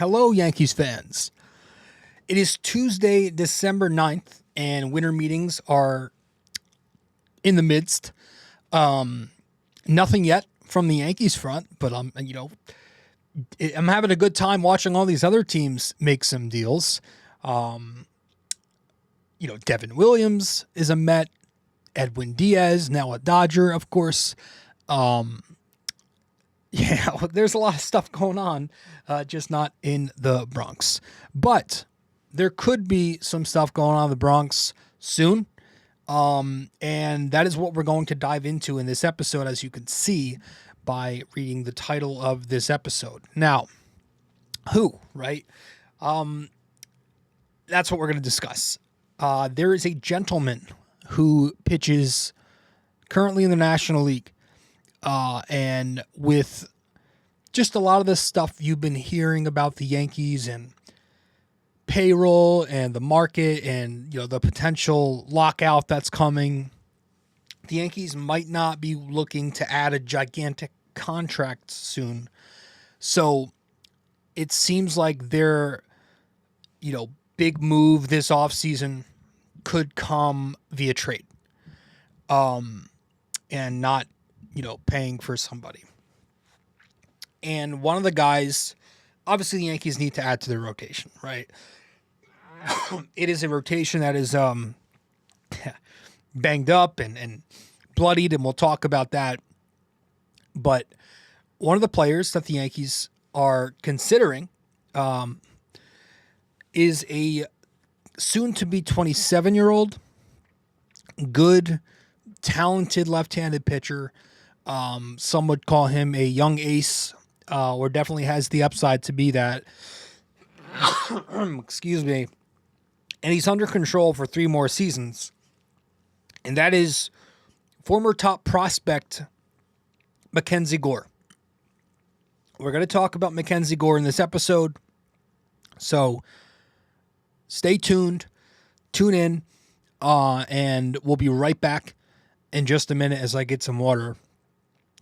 Hello, Yankees fans. It is Tuesday, December 9th, and winter meetings are in the midst. Nothing yet from the Yankees front, but I'm having a good time watching all these other teams make some deals. Devin Williams is a Met, Edwin Diaz, now a Dodger, of course. There's a lot of stuff going on, just not in the Bronx. But there could be some stuff going on in the Bronx soon. And that is what we're going to dive into in this episode, as you can see by reading the title of this episode. Now, who, right? That's what we're going to discuss. There is a gentleman who pitches currently in the National League. And with just a lot of the stuff you've been hearing about the Yankees and payroll and the market and, the potential lockout that's coming, the Yankees might not be looking to add a gigantic contract soon. So it seems like their, big move this offseason could come via trade. And not, paying for somebody. And one of the guys, obviously the Yankees need to add to their rotation, right? It is a rotation that is banged up and bloodied, and we'll talk about that. But one of the players that the Yankees are considering is a soon-to-be 27-year-old, good, talented left-handed pitcher. Some would call him a young ace, or definitely has the upside to be that. Excuse me. And he's under control for 3 more seasons. And that is former top prospect MacKenzie Gore. We're going to talk about MacKenzie Gore in this episode. So stay tuned, tune in, and we'll be right back in just a minute as I get some water,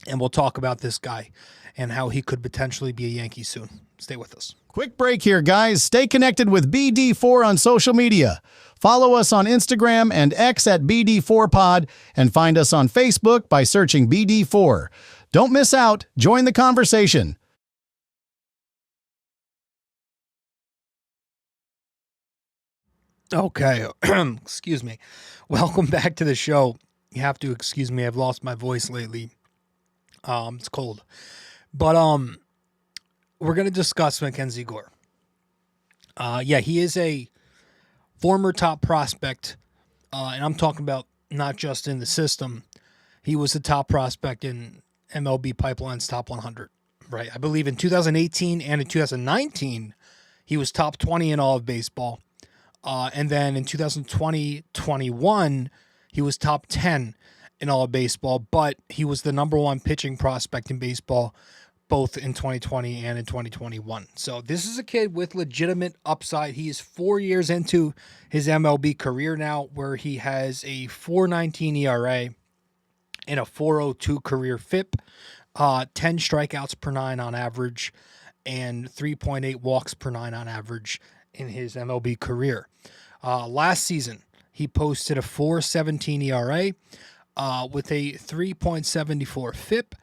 and we'll talk about this guy and how he could potentially be a Yankee soon. Stay with us. Quick break here, guys. Stay connected with BD4 on social media. Follow us on Instagram and X at BD4Pod, and find us on Facebook by searching BD4. Don't miss out. Join the conversation. Okay. Excuse me. Welcome back to the show. You have to excuse me. I've lost my voice lately. It's cold. But we're going to discuss MacKenzie Gore. He is a former top prospect, and I'm talking about not just in the system. He was a top prospect in MLB Pipeline's top 100, right? I believe in 2018 and in 2019, he was top 20 in all of baseball. And then in 2020-21, he was top 10 in all of baseball, but he was the number 1 pitching prospect in baseball, both in 2020 and in 2021. So this is a kid with legitimate upside. He is 4 years into his MLB career now, where he has a 4.19 ERA and a 4.02 career FIP, 10 strikeouts per 9 on average, and 3.8 walks per 9 on average in his MLB career. Last season, he posted a 4.17 ERA with a 3.74 FIP,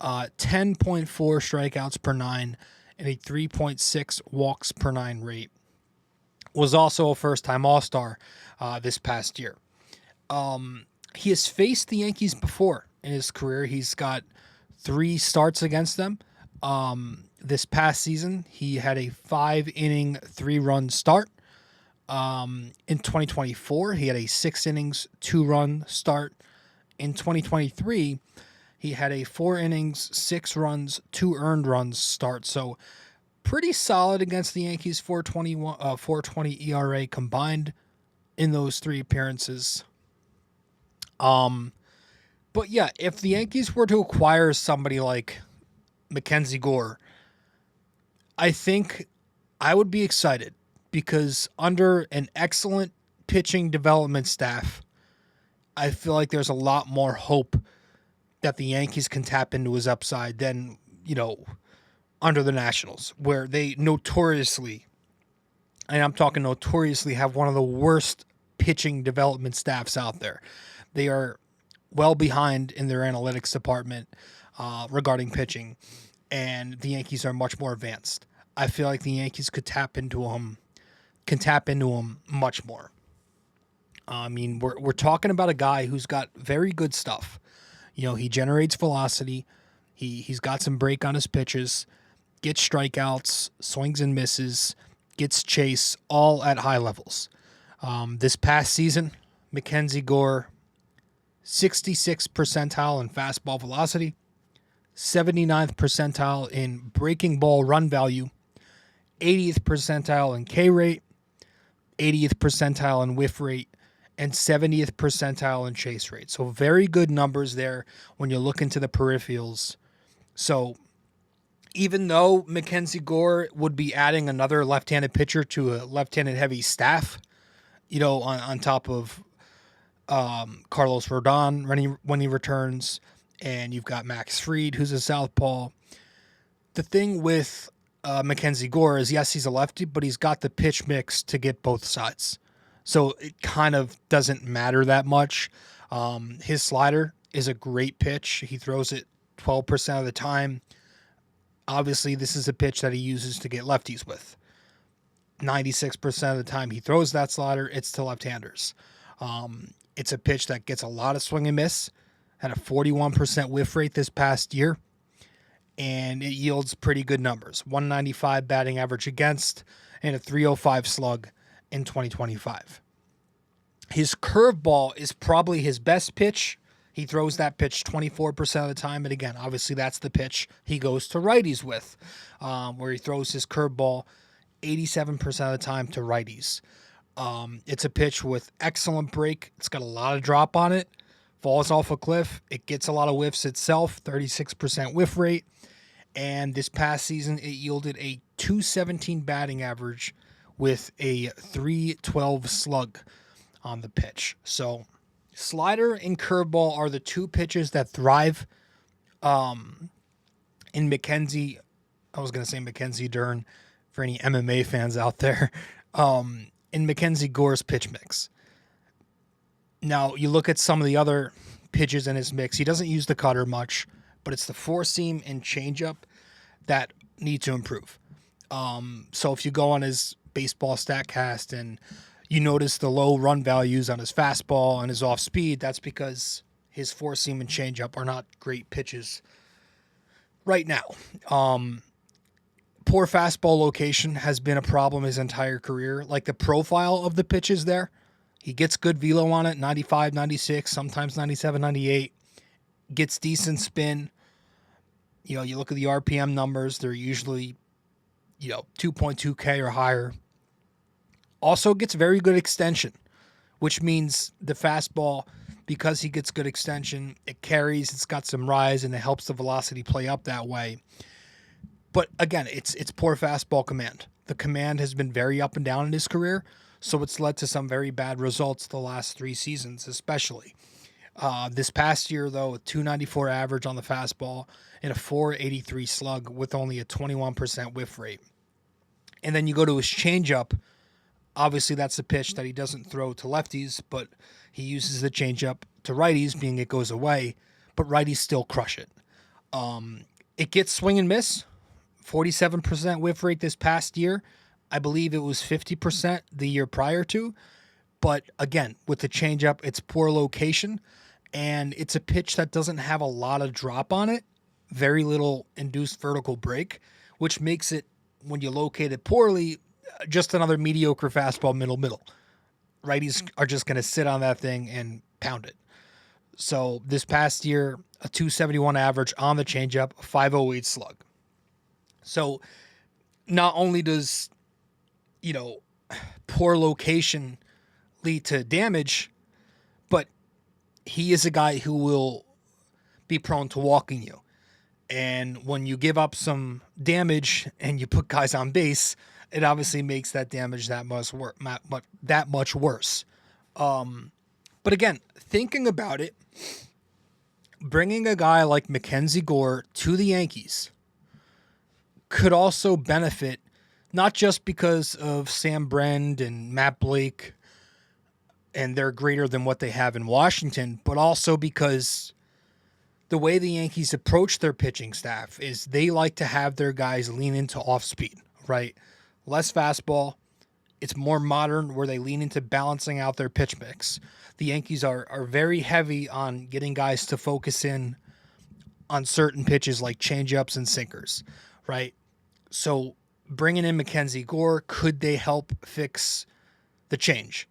10.4 strikeouts per 9, and a 3.6 walks per 9 rate. Was also a first-time All-Star this past year. He has faced the Yankees before in his career. He's got 3 starts against them. This past season, he had a 5-inning, 3-run start. In 2024, he had a 6 innings, 2-run start. In 2023, he had a 4 innings, 6 runs, 2 earned runs start. So pretty solid against the Yankees, 4.20 ERA combined in those 3 appearances. But yeah, if the Yankees were to acquire somebody like MacKenzie Gore, I think I would be excited, because under an excellent pitching development staff, I feel like there's a lot more hope that the Yankees can tap into his upside than, under the Nationals, where they notoriously, and I'm talking notoriously, have one of the worst pitching development staffs out there. They are well behind in their analytics department regarding pitching, and the Yankees are much more advanced. I feel like the Yankees could tap into them, much more. I mean, we're talking about a guy who's got very good stuff. You know, he generates velocity. He's got some break on his pitches, gets strikeouts, swings and misses, gets chase, all at high levels. This past season, MacKenzie Gore, 66th percentile in fastball velocity, 79th percentile in breaking ball run value, 80th percentile in K rate, 80th percentile in whiff rate, and 70th percentile in chase rate. So very good numbers there when you look into the peripherals. So even though MacKenzie Gore would be adding another left-handed pitcher to a left-handed heavy staff, you know, on top of Carlos Rodon when he returns, and you've got Max Fried, who's a southpaw. The thing with MacKenzie Gore is, yes, he's a lefty, but he's got the pitch mix to get both sides. So it kind of doesn't matter that much. His slider is a great pitch. He throws it 12% of the time. Obviously, this is a pitch that he uses to get lefties with. 96% of the time he throws that slider, it's to left-handers. It's a pitch that gets a lot of swing and miss, had a 41% whiff rate this past year, and it yields pretty good numbers. 195 batting average against and a 305 slug in 2025. His curveball is probably his best pitch. He throws that pitch 24% of the time. And again, obviously that's the pitch he goes to righties with, where he throws his curveball 87% of the time to righties. It's a pitch with excellent break. It's got a lot of drop on it. Falls off a cliff. It gets a lot of whiffs itself, 36% whiff rate. And this past season, it yielded a 217 batting average with a 312 slug on the pitch. So slider and curveball are the two pitches that thrive in MacKenzie. I was going to say MacKenzie Dern for any MMA fans out there. In MacKenzie Gore's pitch mix. Now, you look at some of the other pitches in his mix. He doesn't use the cutter much, but it's the four seam and changeup that need to improve. So if you go on his baseball StatCast and you notice the low run values on his fastball and his off speed, that's because his four seam and changeup are not great pitches right now. Poor fastball location has been a problem his entire career. Like the profile of the pitches there, he gets good velo on it, 95, 96, sometimes 97, 98. Gets decent spin. You know, you look at the RPM numbers, they're usually, 2.2K or higher. Also gets very good extension, which means the fastball, because he gets good extension, it carries, it's got some rise, and it helps the velocity play up that way. But again, it's poor fastball command. The command has been very up and down in his career, so it's led to some very bad results the last 3 seasons, especially. This past year, though, a 294 average on the fastball and a 483 slug with only a 21% whiff rate. And then you go to his changeup. Obviously, that's a pitch that he doesn't throw to lefties, but he uses the changeup to righties, being it goes away, but righties still crush it. It gets swing and miss, 47% whiff rate this past year. I believe it was 50% the year prior to. But again, with the changeup, it's poor location, and it's a pitch that doesn't have a lot of drop on it, very little induced vertical break, which makes it, when you locate it poorly, just another mediocre fastball middle. Righties are just going to sit on that thing and pound it. So this past year, a 271 average on the changeup, a 508 slug. So not only does, poor location lead to damage, but he is a guy who will be prone to walking you. And when you give up some damage and you put guys on base, it obviously makes that damage that much worse. But again, thinking about it, bringing a guy like MacKenzie Gore to the Yankees could also benefit not just because of Sam Brand and Matt Blake and they're greater than what they have in Washington, but also because the way the Yankees approach their pitching staff is they like to have their guys lean into off speed, right? Less fastball. It's more modern where they lean into balancing out their pitch mix. The Yankees are very heavy on getting guys to focus in on certain pitches like changeups and sinkers, right? So bringing in MacKenzie Gore, could they help fix the change,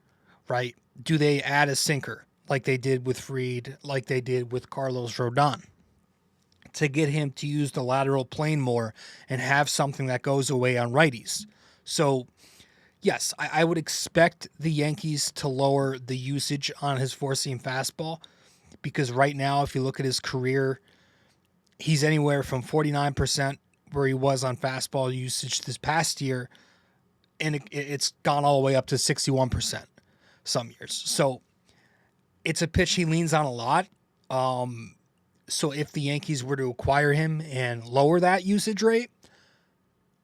right? Do they add a sinker like they did with Fried, like they did with Carlos Rodon, to get him to use the lateral plane more and have something that goes away on righties? So, yes, I would expect the Yankees to lower the usage on his four-seam fastball because right now, if you look at his career, he's anywhere from 49% where he was on fastball usage this past year, and it's gone all the way up to 61% some years. So it's a pitch he leans on a lot. So if the Yankees were to acquire him and lower that usage rate,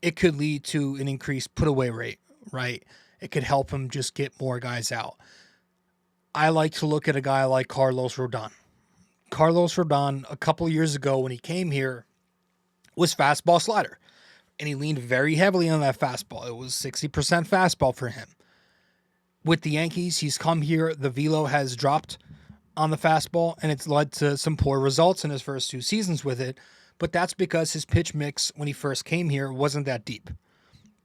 it could lead to an increased put-away rate, right? It could help him just get more guys out. I like to look at a guy like Carlos Rodon. Carlos Rodon, a couple years ago when he came here, was fastball slider. And he leaned very heavily on that fastball. It was 60% fastball for him. With the Yankees, he's come here. The velo has dropped on the fastball, and it's led to some poor results in his first 2 seasons with it. But that's because his pitch mix when he first came here wasn't that deep.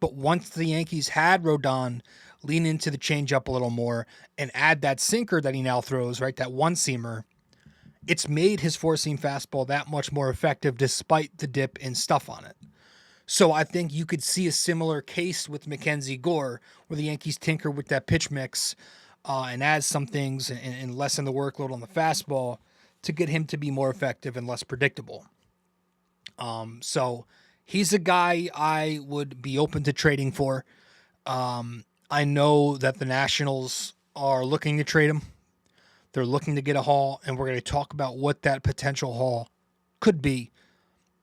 But once the Yankees had Rodon lean into the changeup a little more and add that sinker that he now throws, right, that one-seamer, it's made his four-seam fastball that much more effective despite the dip in stuff on it. So I think you could see a similar case with MacKenzie Gore where the Yankees tinker with that pitch mix and add some things and lessen the workload on the fastball to get him to be more effective and less predictable. So he's a guy I would be open to trading for. I know that the Nationals are looking to trade him. They're looking to get a haul, and we're going to talk about what that potential haul could be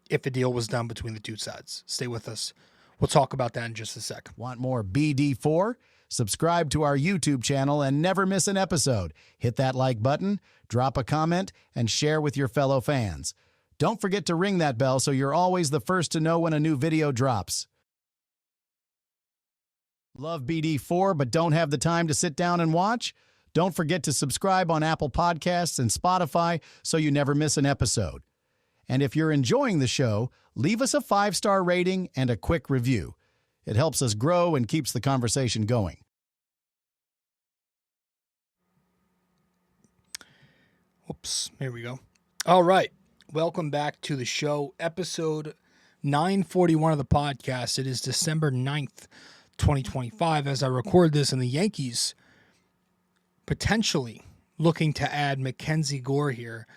if a deal was done between the two sides. Stay with us. We'll talk about that in just a sec. Want more BD4? Subscribe to our YouTube channel and never miss an episode. Hit that like button, drop a comment, and share with your fellow fans. Don't forget to ring that bell so you're always the first to know when a new video drops. Love BD4 but don't have the time to sit down and watch? Don't forget to subscribe on Apple Podcasts and Spotify so you never miss an episode. And if you're enjoying the show, leave us a 5-star rating and a quick review. It helps us grow and keeps the conversation going. Oops, here we go. All right. Welcome back to the show, episode 941 of the podcast. It is December 9th, 2025, as I record this, and the Yankees potentially looking to add MacKenzie Gore here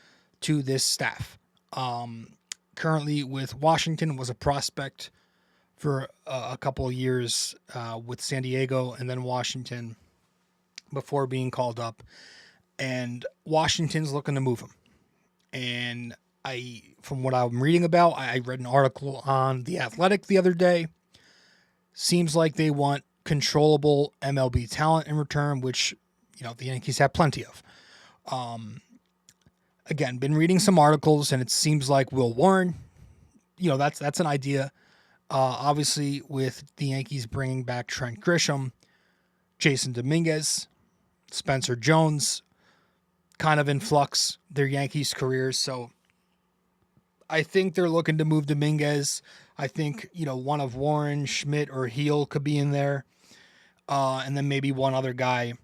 to this staff. Currently with Washington, was a prospect for a couple of years with San Diego and then Washington before being called up. And Washington's looking to move him. And from what I'm reading about, I read an article on The Athletic the other day. Seems like they want controllable MLB talent in return, which, the Yankees have plenty of. Again, been reading some articles, and it seems like Will Warren, that's an idea. Obviously, with the Yankees bringing back Trent Grisham, Jason Dominguez, Spencer Jones, kind of in flux their Yankees careers. So I think they're looking to move Dominguez. I think, one of Warren, Schmidt, or Heel could be in there. And then maybe one other guy.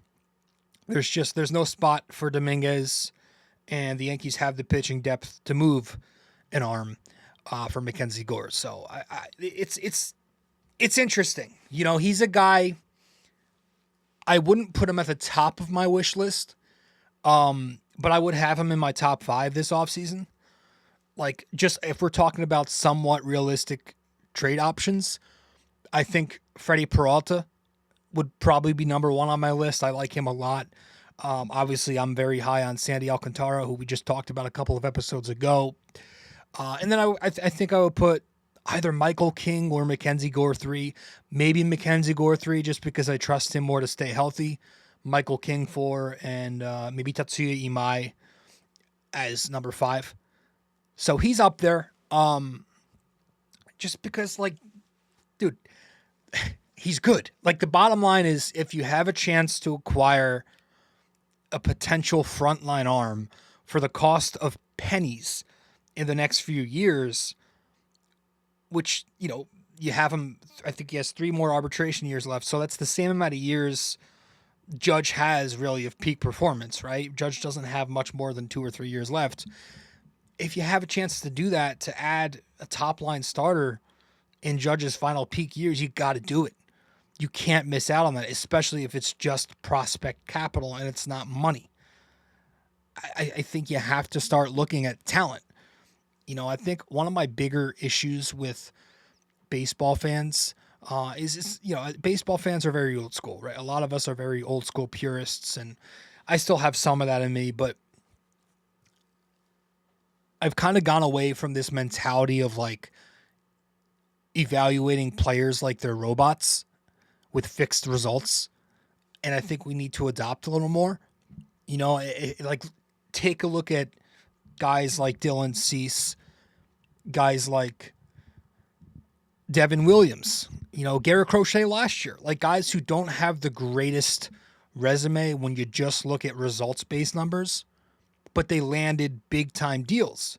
There's no spot for Dominguez, and the Yankees have the pitching depth to move an arm for MacKenzie Gore. So it's interesting. He's a guy, I wouldn't put him at the top of my wish list, but I would have him in my top 5 this offseason. Like, just if we're talking about somewhat realistic trade options, I think Freddie Peralta would probably be number 1 on my list. I like him a lot. Obviously, I'm very high on Sandy Alcantara, who we just talked about a couple of episodes ago. And then I think I would put either Michael King or MacKenzie Gore 3. Maybe MacKenzie Gore 3 just because I trust him more to stay healthy. Michael King 4 and maybe Tatsuya Imai as number 5. So he's up there. Just because, like, dude, he's good. Like, the bottom line is, if you have a chance to acquire a potential frontline arm for the cost of pennies in the next few years, which, you know, you have him, I think he has 3 more arbitration years left. So that's the same amount of years Judge has really of peak performance, right? Judge doesn't have much more than 2 or 3 years left. If you have a chance to do that, to add a top line starter in Judge's final peak years, you got to do it. You can't miss out on that, especially if it's just prospect capital and it's not money. I think you have to start looking at talent. You know, I think one of my bigger issues with baseball fans is, you know, baseball fans are very old school, right? A lot of us are very old school purists, and I still have some of that in me, but I've kind of gone away from this mentality of like evaluating players like they're robots with fixed results. And I think we need to adopt a little more, you know, like take a look at guys like Dylan Cease, guys like Devin Williams, you know, Garrett Crochet last year, like guys who don't have the greatest resume when you just look at results-based numbers, but they landed big-time deals.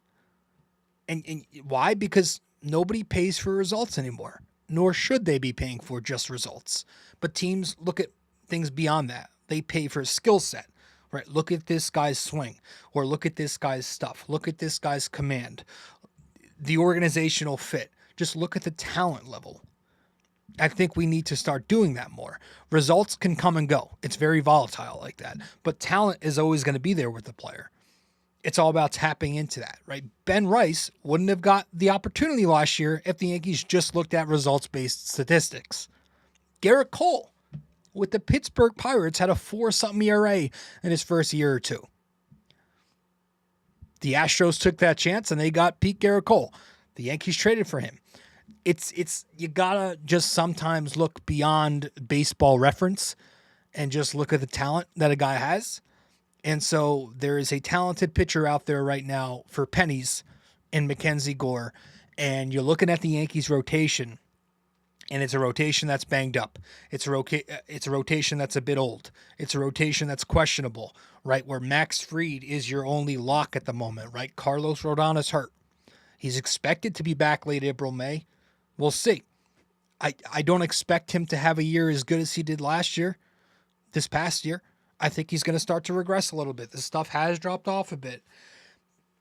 And why? Because nobody pays for results anymore, nor should they be paying for just results. But teams look at things beyond that. They pay for a skill set, right? Look at this guy's swing, or look at this guy's stuff. Look at this guy's command, the organizational fit. Just look at the talent level. I think we need to start doing that more. Results can come and go. It's very volatile like that. But talent is always going to be there with the player. It's all about tapping into that, right? Ben Rice wouldn't have got the opportunity last year if the Yankees just looked at results-based statistics. Garrett Cole with the Pittsburgh Pirates had a 4-something ERA in his first year or two. The Astros took that chance and they got Pete Garrett Cole. The Yankees traded for him. It's you gotta just sometimes look beyond baseball reference and just look at the talent that a guy has. And so there is a talented pitcher out there right now for pennies in MacKenzie Gore. And you're looking at the Yankees rotation, and it's a rotation that's banged up. It's a rotation that's a bit old. It's a rotation that's questionable, right? Where Max Fried is your only lock at the moment, right? Carlos Rodon is hurt. He's expected to be back late April, May. We'll see. I don't expect him to have a year as good as he did this past year. I think he's going to start to regress a little bit. This stuff has dropped off a bit.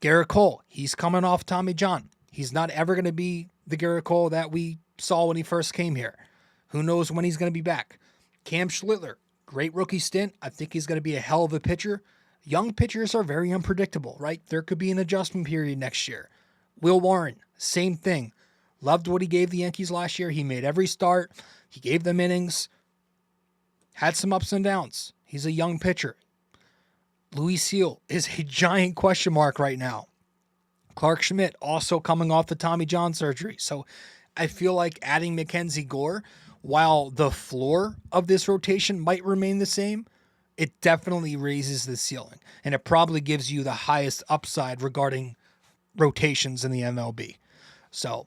Garrett Cole, he's coming off Tommy John. He's not ever going to be the Garrett Cole that we saw when he first came here. Who knows when he's going to be back? Cam Schlittler, great rookie stint. I think he's going to be a hell of a pitcher. Young pitchers are very unpredictable, right? There could be an adjustment period next year. Will Warren, same thing. Loved what he gave the Yankees last year. He made every start. He gave them innings. Had some ups and downs. He's a young pitcher. Luis Seal is a giant question mark right now. Clark Schmidt also coming off the Tommy John surgery. So I feel like adding MacKenzie Gore, while the floor of this rotation might remain the same, it definitely raises the ceiling. And it probably gives you the highest upside regarding rotations in the MLB. So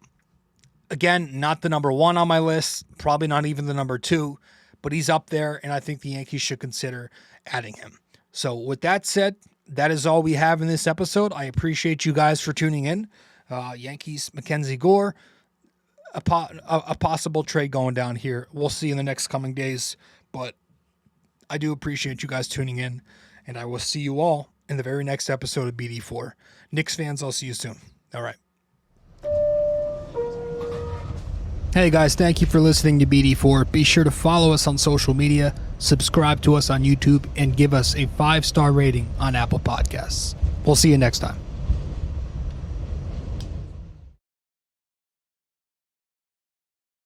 again, not the number 1 on my list, probably not even the number 2, but he's up there, and I think the Yankees should consider adding him. So with that said, that is all we have in this episode. I appreciate you guys for tuning in. Yankees, MacKenzie Gore, a possible trade going down here. We'll see in the next coming days, but I do appreciate you guys tuning in, and I will see you all in the very next episode of BD4. Knicks fans, I'll see you soon. All right. Hey guys, thank you for listening to BD4. Be sure to follow us on social media, subscribe to us on YouTube, and give us a 5-star rating on Apple Podcasts. We'll see you next time.